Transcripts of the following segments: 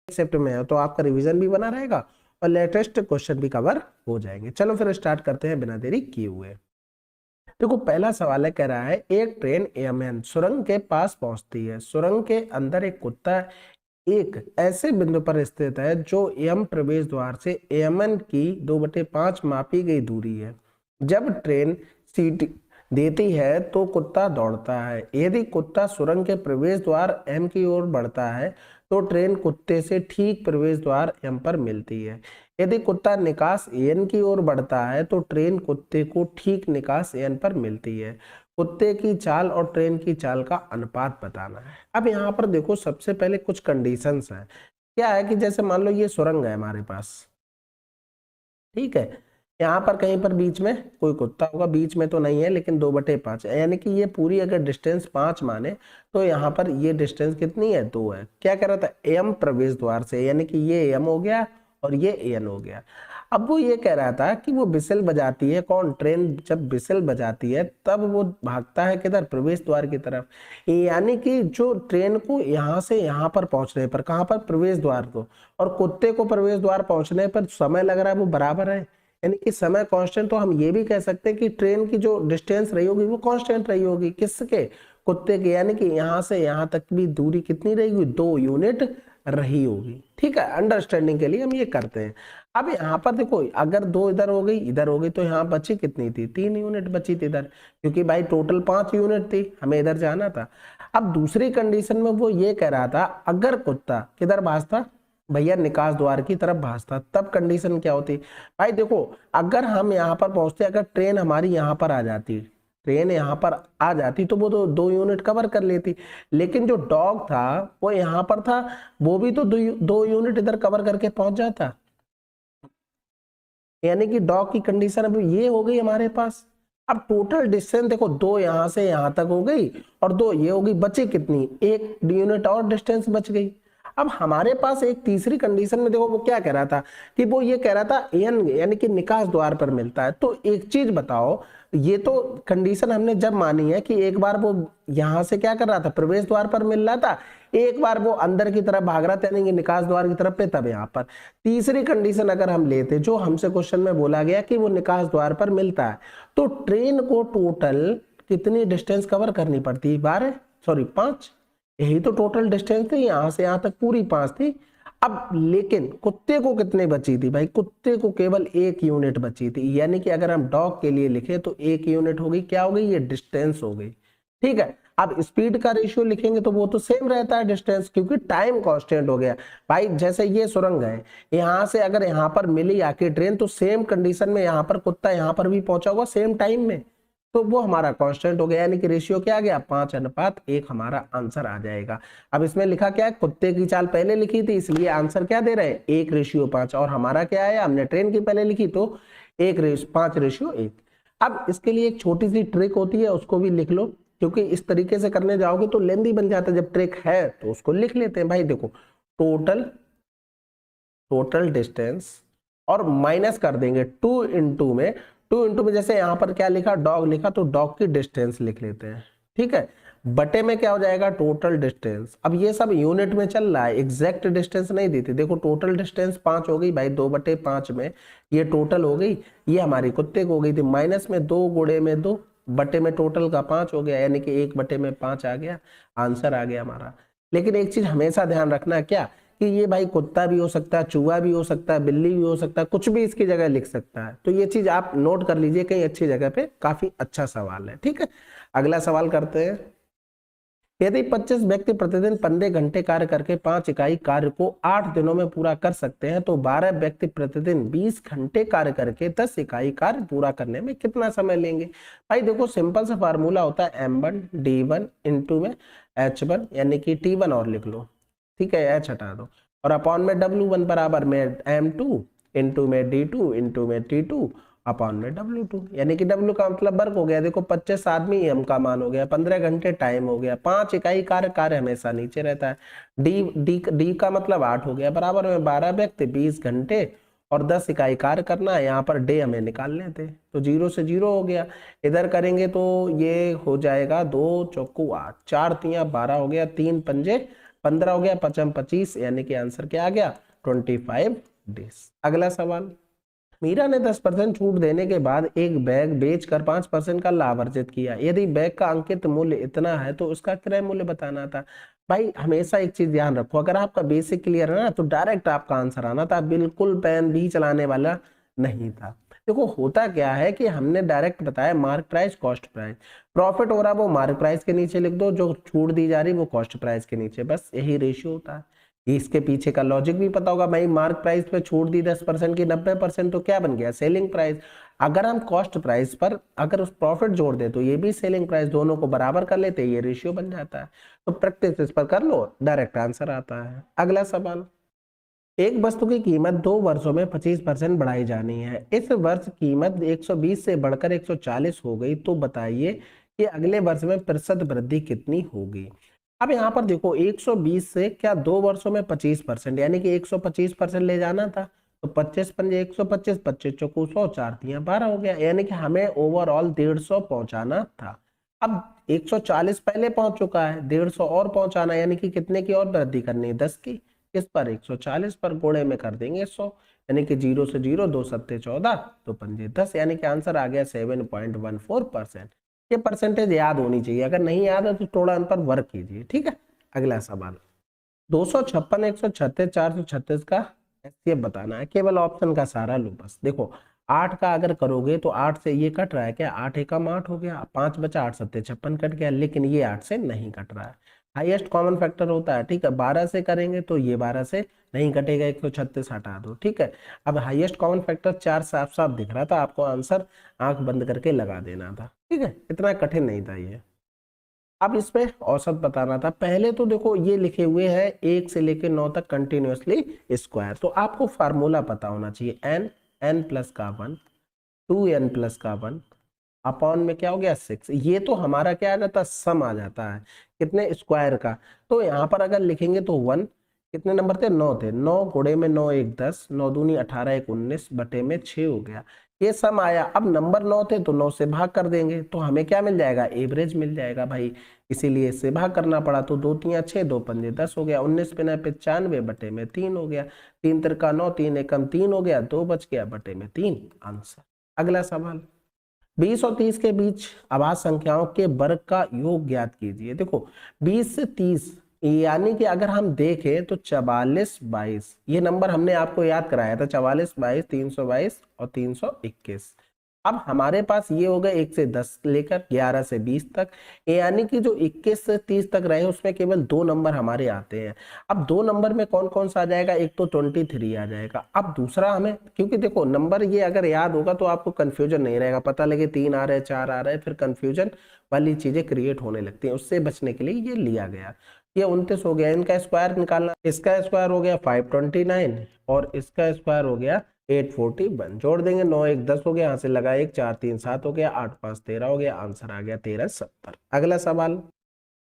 Shift में है तो आपका रिवीजन भी बना रहेगा और लेटेस्ट क्वेश्चन भी कवर हो जाएंगे। चलो फिर स्टार्ट करते हैं बिना देरी किए हुए। देखो पहला सवाल है, कह रहा है एक ट्रेन एएमएन सुरंग के पास पहुंचती है। सुरंग के अंदर एक कुत्ता एक ऐसे बिंदु पर स्थित है जो एम प्रवेश द्वार से एएमएन की 2/5 मापी गई दूरी है। जब ट्रेन सीटी देती है तो कुत्ता दौड़ता है। यदि कुत्ता सुरंग के प्रवेश द्वार एम की ओर बढ़ता है तो ट्रेन कुत्ते से ठीक प्रवेश द्वार एम पर मिलती है। यदि कुत्ता निकास एन की ओर बढ़ता है तो ट्रेन कुत्ते को ठीक निकास एन पर मिलती है। कुत्ते की चाल और ट्रेन की चाल का अनुपात बताना है। अब यहाँ पर देखो सबसे पहले कुछ कंडीशंस हैं। क्या है कि जैसे मान लो ये सुरंग है हमारे पास, ठीक है, यहाँ पर कहीं पर बीच में कोई कुत्ता होगा, बीच में तो नहीं है लेकिन 2/5 यानी कि ये पूरी अगर डिस्टेंस 5 माने तो यहाँ पर ये डिस्टेंस कितनी है, 2 है। क्या कह रहा था, एम प्रवेश द्वार से, यानी कि ये एम हो गया और ये एन हो गया। अब वो ये कह रहा था कि वो बिसल बजाती है, कौन, ट्रेन जब बिसल बजाती है तब वो भागता है किधर, प्रवेश द्वार की तरफ। यानी कि जो ट्रेन को यहाँ से यहाँ पर पहुंचने पर, कहाँ पर, प्रवेश द्वार को, और कुत्ते को प्रवेश द्वार पहुंचने पर समय लग रहा है वो बराबर है, यानी कि समय कांस्टेंट। तो हम ये भी कह सकते हैं कि ट्रेन की जो डिस्टेंस रही होगी वो कांस्टेंट रही होगी, किसके, कुत्ते के, यानी कि यहाँ से यहाँ तक भी दूरी कितनी रहेगी, 2 यूनिट रही होगी। ठीक है, अंडरस्टैंडिंग के लिए हम ये करते हैं। अब यहाँ पर देखो अगर 2 इधर हो गई इधर हो गई तो यहाँ बची कितनी थी, 3 यूनिट बची थी इधर, क्योंकि भाई टोटल 5 यूनिट थी, हमें इधर जाना था। अब दूसरी कंडीशन में वो ये कह रहा था अगर कुत्ता किधर भागता, भैया निकास द्वार की तरफ भागता, तब कंडीशन क्या होती। भाई देखो अगर हम यहाँ पर पहुंचते, अगर ट्रेन हमारी यहाँ पर आ जाती, ट्रेन यहाँ पर आ जाती तो वो तो 2 यूनिट कवर कर लेती, लेकिन जो डॉग था वो यहाँ पर था, वो भी तो 2 यूनिट इधर कवर करके पहुंच जाता। यानी कि डॉग की कंडीशन अब ये हो गई हमारे पास। अब टोटल डिस्टेंस देखो 2 यहां से यहां तक हो गई और 2 ये हो गई, बची कितनी, 1 यूनिट और डिस्टेंस बच गई। अब हमारे पास एक तीसरी कंडीशन में देखो वो क्या कह रहा था कि वो ये कह रहा था एन यानी कि निकास द्वार पर मिलता है। तो एक चीज बताओ, ये तो कंडीशन हमने जब मानी है कि एक बार वो यहां से क्या कर रहा था, प्रवेश द्वार पर मिल रहा था, एक बार वो अंदर की तरफ भाग रहा था यानी कि निकास द्वार की तरफ पे, तब यहाँ पर तीसरी कंडीशन अगर हम लेते जो हमसे क्वेश्चन में बोला गया कि वो निकास द्वार पर मिलता है, तो ट्रेन को टोटल कितनी डिस्टेंस कवर करनी पड़ती, 5, यही तो टोटल डिस्टेंस थी, यहां से यहां तक पूरी 5 थी। अब लेकिन कुत्ते को कितने बची थी, भाई कुत्ते को केवल 1 यूनिट बची थी, यानी कि अगर हम डॉग के लिए लिखे तो 1 यूनिट हो गई, क्या हो गई, ये डिस्टेंस हो गई। ठीक है, अब स्पीड का रेशियो लिखेंगे तो वो तो सेम रहता है डिस्टेंस, क्योंकि टाइम कांस्टेंट हो गया। भाई जैसे ये सुरंग है, यहां से अगर यहां पर मिली आके ट्रेन तो सेम कंडीशन में यहां पर कुत्ता यहां पर भी पहुंचा होगा सेम टाइम में, तो वो हमारा कांस्टेंट हो गया, यानी कि रेशियो क्या आ गया, 5:1 हमारा आंसर आ जाएगा। अब इसमें लिखा क्या है, कुत्ते की चाल पहले लिखी थी इसलिए आंसर क्या दे रहे हैं, 1:5, और हमारा क्या है, हमने ट्रेन की पहले लिखी तो 5:1। अब इसके लिए एक छोटी सी ट्रिक होती है, उसको भी लिख लो, क्योंकि इस तरीके से करने जाओगे तो लेंदी बन जाता है। जब ट्रिक है तो उसको लिख लेते हैं। भाई देखो टोटल डिस्टेंस और माइनस कर देंगे 2 इंटू में जैसे यहाँ पर क्या लिखा, डॉग लिखा, तो डॉग की डिस्टेंस लिख लेते हैं। ठीक है, बटे में क्या हो जाएगा, टोटल डिस्टेंस। अब ये सब यूनिट में चल रहा है, एग्जैक्ट डिस्टेंस नहीं देती। देखो टोटल डिस्टेंस 5 हो गई भाई, 2/5 में ये टोटल हो गई, ये हमारी कुत्ते को हो गई थी, माइनस में 2 गुणे में 2 बटे में टोटल का 5 हो गया, यानी कि 1/5 आ गया, आंसर आ गया हमारा। लेकिन एक चीज हमेशा ध्यान रखना है, क्या, कि ये भाई कुत्ता भी हो सकता है, चूहा भी हो सकता है, बिल्ली भी हो सकता है, कुछ भी इसकी जगह लिख सकता है। तो ये चीज आप नोट कर लीजिए कहीं अच्छी जगह पे, काफी अच्छा सवाल है। ठीक है, अगला सवाल करते हैं। यदि 25 व्यक्ति प्रतिदिन 15 घंटे कार्य करके 5 इकाई कार्य को 8 दिनों में पूरा कर सकते हैं तो 12 व्यक्ति प्रतिदिन 20 घंटे कार्य करके 10 इकाई कार्य पूरा करने में कितना समय लेंगे। भाई देखो सिंपल सा फार्मूला होता है m1d1 इंटू में h1, यानी कि t1 और लिख लो, ठीक है, h हटा दो, और अपॉन में w1 बराबर में m2 इंटू में d2 इंटू में t2 अपॉन में W2, यानी कि W का मतलब वर्क हो गया। देखो 25 आदमी एम का मान हो गया, 15 घंटे टाइम हो गया, 5 इकाई कार्य हमेशा नीचे रहता है, डी का मतलब 8 हो गया, बराबर में 12 व्यक्ति 20 घंटे और 10 इकाई कार्य करना है। यहाँ पर डे हमें निकालने थे तो 0 से 0 हो गया, इधर करेंगे तो ये हो जाएगा 2 चौको 8, 4 तियां 12 हो गया, 3 पंजे 15 हो गया, 5 25, यानी कि आंसर क्या आ गया 25 डेज। अगला सवाल, मीरा ने 10% छूट देने के बाद एक बैग बेचकर 5% का लाभ अर्जित किया। यदि बैग का अंकित मूल्य इतना है तो उसका क्रय मूल्य बताना था। भाई हमेशा एक चीज ध्यान रखो, अगर आपका बेसिक क्लियर है ना तो डायरेक्ट आपका आंसर आना था, बिल्कुल पेन भी चलाने वाला नहीं था। देखो होता क्या है कि हमने डायरेक्ट बताया mark price cost price, profit हो रहा वो मार्क प्राइस के नीचे लिख दो, जो छूट दी जा रही वो कॉस्ट प्राइस के नीचे, बस यही रेशियो होता है। इसके पीछे का लॉजिक भी पता होगा, भाई मार्क प्राइस पे छूट दी 10% की 90%, तो क्या बन गया सेलिंग प्राइस। अगर हम कॉस्ट प्राइस पर अगर उस प्रॉफिट जोड़ दे तो ये भी सेलिंग प्राइस, दोनों को बराबर कर लेते ये रेशियो बन जाता है। तो प्रैक्टिस इस पर कर लो, डायरेक्ट आंसर आता है। अगला सवाल, एक वस्तु की कीमत 2 वर्षों में 25% बढ़ाई जानी है। इस वर्ष कीमत 120 से बढ़कर 140 हो गई, तो बताइए कि अगले वर्ष में प्रतिशत वृद्धि कितनी होगी। अब यहाँ पर देखो 120 से क्या 2 वर्षों में 25%, यानी कि 125% ले जाना था, तो 25 पंजे 125, 25 चौको 100, 4 तियां 12 हो गया, यानी कि हमें ओवरऑल 150 पहुंचाना था। अब 140 पहले पहुंच चुका है, 150 और पहुंचाना, यानी कि कितने की और वृद्धि करनी है 10 की, किस पर 140 पर, गुणे में कर देंगे 100, यानी कि 0 से 0, 2 सत्ते 14, तो पंजे 10, यानी कि आंसर आ गया 7.14%। ये परसेंटेज याद होनी चाहिए, अगर नहीं याद है तो थोड़ा इन पर वर्क कीजिए, ठीक है। अगला सवाल, 256, 136, 436 का एचसीएफ बताना है, केवल ऑप्शन का सहारा लो बस। देखो 8 का अगर करोगे तो 8 से ये कट रहा है क्या, 8 एकम 8 हो गया, 5 बचा, 8 सत्ते 56 कट गया, लेकिन ये 8 से नहीं कट रहा है, हाईएस्ट कॉमन फैक्टर होता है, ठीक है। 12 से करेंगे तो ये 12 से नहीं कटेगा, 136 हटा दो, ठीक है। अब हाईएस्ट कॉमन फैक्टर 4 साफ साफ दिख रहा था, आपको आंसर आंख बंद करके लगा देना था, ठीक है, इतना कठिन नहीं था ये। अब इसमें औसत बताना था। पहले तो देखो ये लिखे हुए हैं 1 से लेकर 9 तक कंटिन्यूअसली स्क्वायर, तो आपको फार्मूला पता होना चाहिए, एन, एन प्लस का 1, 2n प्लस का 1 अपॉन में क्या हो गया 6, ये तो हमारा क्या आ जाता है सम आ जाता है कितने स्क्वायर का। तो यहाँ पर अगर लिखेंगे तो 1, कितने नंबर थे 9 थे, 9 गुणे में 9 1 10, 9 दूनी 18 1 19 बटे में 6 हो गया, ये सम आया। अब नंबर 9 थे तो 9 से भाग कर देंगे तो हमें क्या मिल जाएगा, एवरेज मिल जाएगा भाई, इसीलिए इससे भाग करना पड़ा, तो 2 तियां 6, 2 पंजे 10 हो गया, 19 पे 95 बटे में 3 हो गया, 3 तिरका 9, 3 एकम 3 हो गया, 2 बच गया बटे में 3, आंसर। अगला सवाल, 20 और 30 के बीच अभाज्य संख्याओं के वर्ग का योग ज्ञात कीजिए। देखो 20 से 30, यानी कि अगर हम देखें तो 44 22, ये नंबर हमने आपको याद कराया था, 44 22 322 और 321। अब हमारे पास ये हो गए 1 से 10 लेकर 11 से 20 तक, यानी कि जो 21 से 30 तक रहे उसमें केवल 2 नंबर हमारे आते हैं। अब 2 नंबर में कौन कौन सा आ जाएगा, एक तो 23 आ जाएगा। अब दूसरा हमें, क्योंकि देखो नंबर ये अगर याद होगा तो आपको कंफ्यूजन नहीं रहेगा, पता लगे 3 आ रहे 4 आ रहे, फिर कंफ्यूजन वाली चीजें क्रिएट होने लगती हैं, उससे बचने के लिए ये लिया गया। ये 29 हो गया, इनका स्क्वायर निकालना, इसका स्क्वायर हो गया 529 और इसका स्क्वायर हो गया 841, जोड़ देंगे 9 1 10 हो गया, यहाँ से लगा 1 4 3 7 हो गया, 8 5 13 हो गया, आंसर आ गया 1370। अगला सवाल,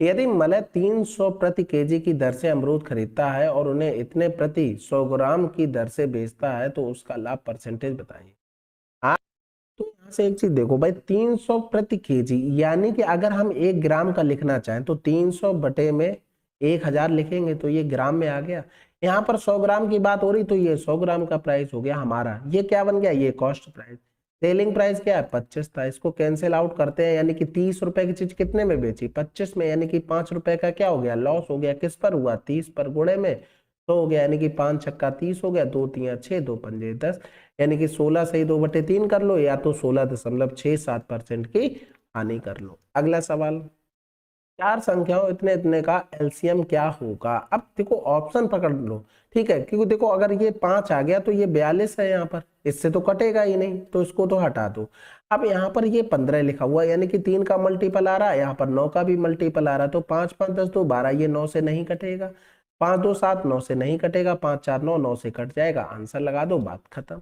यदि मलय 300 प्रति केजी की दर से अमरूद खरीदता है और उन्हें इतने प्रति 100 ग्राम की दर से बेचता है तो उसका लाभ परसेंटेज बताइए। तो यहाँ से एक चीज देखो भाई, 300 प्रति केजी, यानी कि अगर हम 1 ग्राम का लिखना चाहें तो 300 बटे में 1000 लिखेंगे तो ये ग्राम में आ गया। यहाँ पर 100 ग्राम की बात हो रही तो ये 100 ग्राम का प्राइस हो गया हमारा, ये क्या बन गया, ये कॉस्ट प्राइस। सेलिंग प्राइस क्या है 25 था, इसको कैंसिल आउट करते हैं, यानी कि 30 रुपए की चीज कितने में बेची 25 में, यानी कि 5 रुपए का क्या हो गया लॉस हो गया, किस पर हुआ 30 पर, गुणे में 100 हो गया, यानी कि 5 छक्का 30 हो गया, 2 तियां 6, 2 पंजे 10, यानी कि 16 से ही 2 बटे 3 कर लो, या तो 16.67% की हानि कर लो। अगला सवाल, चार संख्याओं इतने इतने का एलसीएम क्या होगा। अब देखो ऑप्शन पकड़ लो, ठीक है, क्योंकि देखो अगर ये 5 आ गया तो ये 42 है, यहाँ पर इससे तो कटेगा ही नहीं, तो इसको तो हटा दो। अब यहाँ पर ये 15 लिखा हुआ है, यानी कि 3 का मल्टीपल आ रहा है, यहाँ पर 9 का भी मल्टीपल आ रहा है, तो 5 5 10 2 12, ये 9 से नहीं कटेगा, 5 2 7 9 से नहीं कटेगा, 5 4 9 9 से कट जाएगा, आंसर लगा दो, बात खत्म।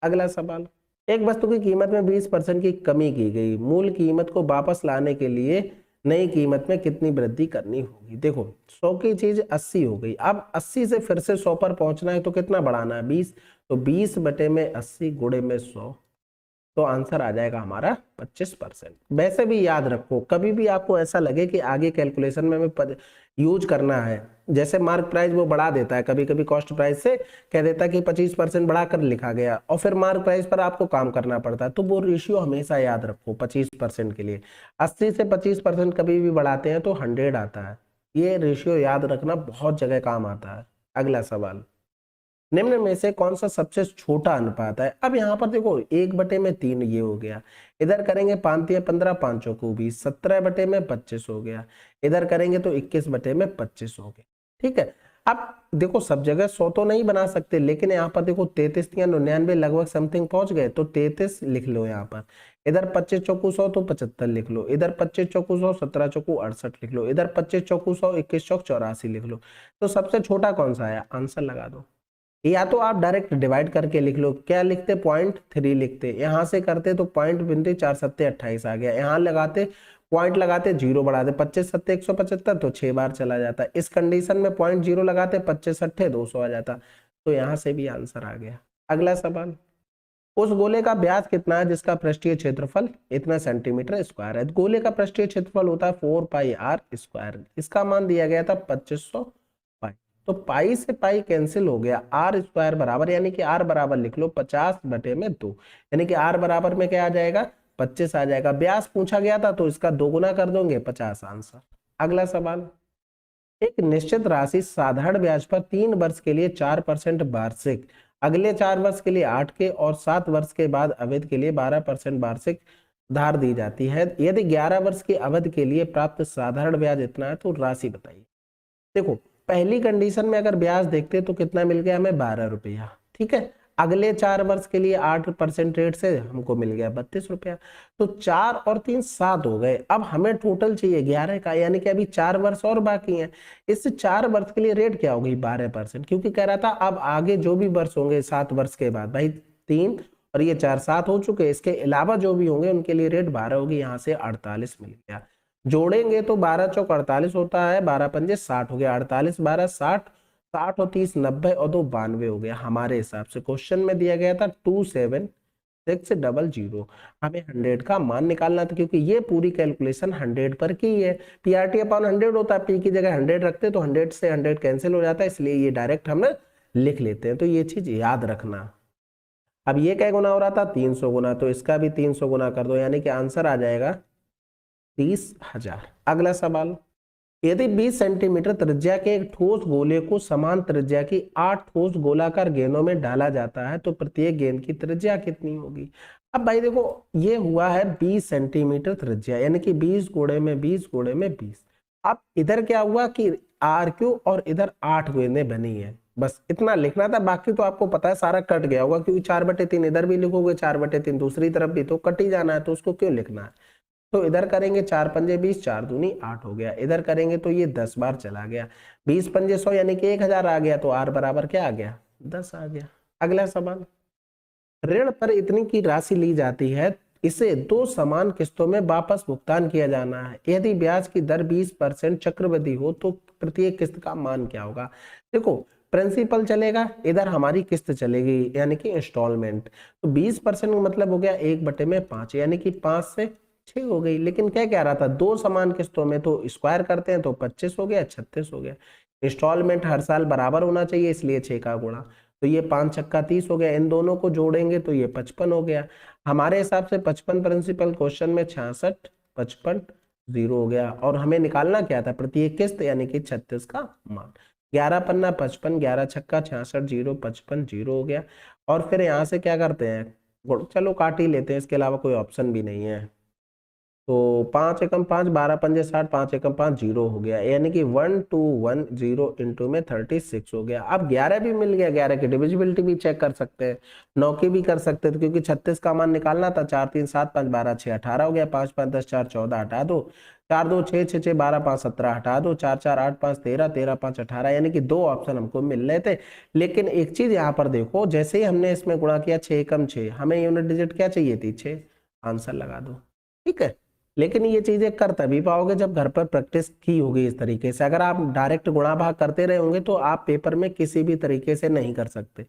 अगला सवाल, एक वस्तु की कीमत में 20% की कमी की गई, मूल कीमत को वापस लाने के लिए नई कीमत में कितनी वृद्धि करनी होगी। देखो 100 की चीज 80 हो गई, अब 80 से फिर से 100 पर पहुंचना है तो कितना बढ़ाना है 20, तो 20 बटे में 80 गुणे में 100, तो आंसर आ जाएगा हमारा 25%। वैसे भी याद रखो, कभी भी आपको ऐसा लगे कि आगे कैलकुलेशन में हमें यूज करना है, जैसे मार्क प्राइस वो बढ़ा देता है, कभी कभी कॉस्ट प्राइस से कह देता है कि 25% बढ़ाकर लिखा गया, और फिर मार्क प्राइस पर आपको काम करना पड़ता है, तो वो रेशियो हमेशा याद रखो 25% के लिए। 80 से 25% कभी भी बढ़ाते हैं तो 100 आता है, ये रेशियो याद रखना बहुत जगह काम आता है। अगला सवाल, निम्न में से कौन सा सबसे छोटा अनुपात है? अब यहाँ पर देखो 1/3 ये हो गया, इधर करेंगे 5×15 5×20 17/25 हो गया, इधर करेंगे तो 21/25 हो गया। ठीक है, अब देखो सब जगह 100 तो नहीं बना सकते, लेकिन यहाँ पर देखो 33 या 99 लगभग समथिंग पहुंच गए, तो 33 लिख लो यहाँ पर, इधर 25 चौकू 100 तो 75 लिख लो, इधर 25 चौकू 100 17 चौकू 68 लिख लो, इधर 25 चौकू 100 21 चौक 84 लिख लो। तो सबसे छोटा कौन सा है? आंसर लगा दो, या तो आप डायरेक्ट डिवाइड करके लिख लो, क्या लिखते 0.3 लिखते, यहां से करते तो 0.4 आ गया, यहाँ लगाते पॉइंट लगाते जीरो बढ़ाते 25 7 175 तो 6 बार चला जाता, इस कंडीशन में 0.0 लगाते 25 8 200 आ जाता, तो यहाँ से भी आंसर आ गया। अगला सवाल, उस गोले का व्यास कितना है जिसका पृष्ठीय क्षेत्रफल इतना सेंटीमीटर स्क्वायर है? गोले का पृष्ठीय क्षेत्रफल होता है 4πr², इसका मान दिया गया था 2500 पाई, तो पाई से पाई कैंसिल हो गया, r² बराबर, यानी कि r बराबर लिख लो 50/2, यानी कि r बराबर में क्या आ जाएगा 25 आ जाएगा। व्यास पूछा गया था तो इसका 2 गुना कर दोगे 50 आंसर। अगला सवाल, एक निश्चित राशि साधारण ब्याज पर 3 वर्ष के लिए 4% वार्षिक, अगले 4 वर्ष के लिए 8 के और 7 वर्ष के बाद अवधि के लिए 12% वार्षिक धार दी जाती है। यदि 11 वर्ष की अवधि के लिए प्राप्त साधारण ब्याज इतना है तो राशि बताइए। देखो पहली कंडीशन में अगर ब्याज देखते तो कितना मिल गया हमें 12 रुपया, ठीक है, अगले 4 वर्ष के लिए 8% रेट से हमको मिल गया 32 रुपया, तो 4 और 3 7 हो गए। अब हमें टोटल चाहिए 11 का, यानी कि अभी 4 वर्ष और बाकी हैं, इस 4 वर्ष के लिए रेट क्या होगी 12%, क्योंकि कह रहा था अब आगे जो भी वर्ष होंगे 7 वर्ष के बाद, भाई 3 और ये 4 7 हो चुके, इसके अलावा जो भी होंगे उनके लिए रेट 12 होगी, यहाँ से 48 मिल गया। जोड़ेंगे तो 12 चौक 48 होता है, 12 पंजे 60 हो गया, 48 12 60, 60 और 30 90 और 2 92 हो गया। हमारे हिसाब से क्वेश्चन में दिया गया था 27600, हमें 100 का मान निकालना था, क्योंकि ये पूरी कैलकुलेशन 100 पर की है। PRT/100 होता है, P की जगह 100 रखते तो 100 से 100 कैंसिल हो जाता है, इसलिए ये डायरेक्ट हम लिख लेते हैं, तो ये चीज याद रखना। अब ये क्या गुना हो रहा था 300 गुना, तो इसका भी 300 गुना कर दो, यानी कि आंसर आ जाएगा 30,000। अगला सवाल, यदि 20 सेंटीमीटर त्रिज्या के एक ठोस गोले को समान त्रिज्या की 8 ठोस गोलाकार गेंदों में डाला जाता है तो प्रत्येक गेंद की त्रिज्या कितनी होगी? अब भाई देखो ये हुआ है 20 सेंटीमीटर त्रिज्या, यानी कि 20 गुणे में 20 गुणे में 20। अब इधर क्या हुआ कि RQ और इधर 8 गेंदें बनी है, बस इतना लिखना था, बाकी तो आपको पता है सारा कट गया होगा, क्योंकि 4/3 इधर भी लिखोगे 4/3 दूसरी तरफ भी, तो कट ही जाना है, तो उसको क्यों लिखना है। तो इधर करेंगे 4 पंजे 20, 4 दूनी 8 हो गया, इधर करेंगे तो ये 10 बार चला गया, 20 पंजे 100 यानी कि 1000 आ गया, तो R बराबर क्या आ गया 10 आ गया। अगला सवाल, ऋण पर इतनी की राशि ली जाती है, इसे 2 समान किस्तों में वापस भुगतान किया जाना है, यदि ब्याज की दर 20% चक्रवृद्धि हो तो प्रत्येक किस्त का मान क्या होगा? देखो प्रिंसिपल चलेगा, इधर हमारी किस्त चलेगी, यानी कि इंस्टॉलमेंट, तो 20% का मतलब हो गया 1/5, यानी कि 5 से 6 हो गई। लेकिन क्या कह रहा था 2 समान किस्तों में, तो स्क्वायर करते हैं तो 25 हो गया 36 हो गया, इंस्टॉलमेंट हर साल बराबर होना चाहिए, इसलिए 6 का गुणा, तो ये 5 छक्का 30 हो गया, इन दोनों को जोड़ेंगे तो ये 55 हो गया। हमारे हिसाब से 55 प्रिंसिपल क्वेश्चन में 66 55 0 हो गया, और हमें निकालना क्या था प्रत्येक किस्त, यानी कि 36 का मान। 11 पन्ना 55, 11 छक्का 66 0 55 0 हो गया। और फिर यहाँ से क्या करते हैं, चलो काट ही लेते हैं, इसके अलावा कोई ऑप्शन भी नहीं है, तो 5 एकम 5 12 पंजे 60, 5 एकम 5 0 हो गया, यानी कि 1210 इंटू में 36 हो गया। अब 11 भी मिल गया, 11 की डिविजिबिलिटी भी चेक कर सकते हैं, 9 की भी कर सकते थे, क्योंकि 36 का मान निकालना था, 4 3 7 5 12 6 18 हो गया, 5 5 10 4 14 हटा दो, 4 2 6 6 6 12 5 17 हटा दो, 4 4 8 5 13 13 5 18, यानी कि 2 ऑप्शन हमको मिल रहे थे। लेकिन एक चीज यहाँ पर देखो, जैसे ही हमने इसमें गुणा किया 6 एकम 6, हमें यूनिट डिजिट क्या चाहिए थी 6, आंसर लगा दो, ठीक है। लेकिन ये चीजें कर तभी पाओगे जब घर पर प्रैक्टिस की होगी इस तरीके से। अगर आप डायरेक्ट गुणा भाग करते रहे होंगे तो आप पेपर में किसी भी तरीके से नहीं कर सकते।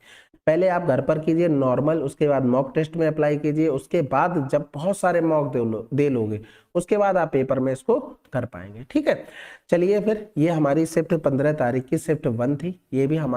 पहले आप घर पर कीजिए नॉर्मल, उसके बाद मॉक टेस्ट में अप्लाई कीजिए, उसके बाद जब बहुत सारे मॉक दे लोगे उसके बाद आप पेपर में इसको कर पाएंगे। ठीक है, चलिए फिर ये हमारी शिफ्ट 15 तारीख की शिफ्ट 1 थी, ये भी हमारी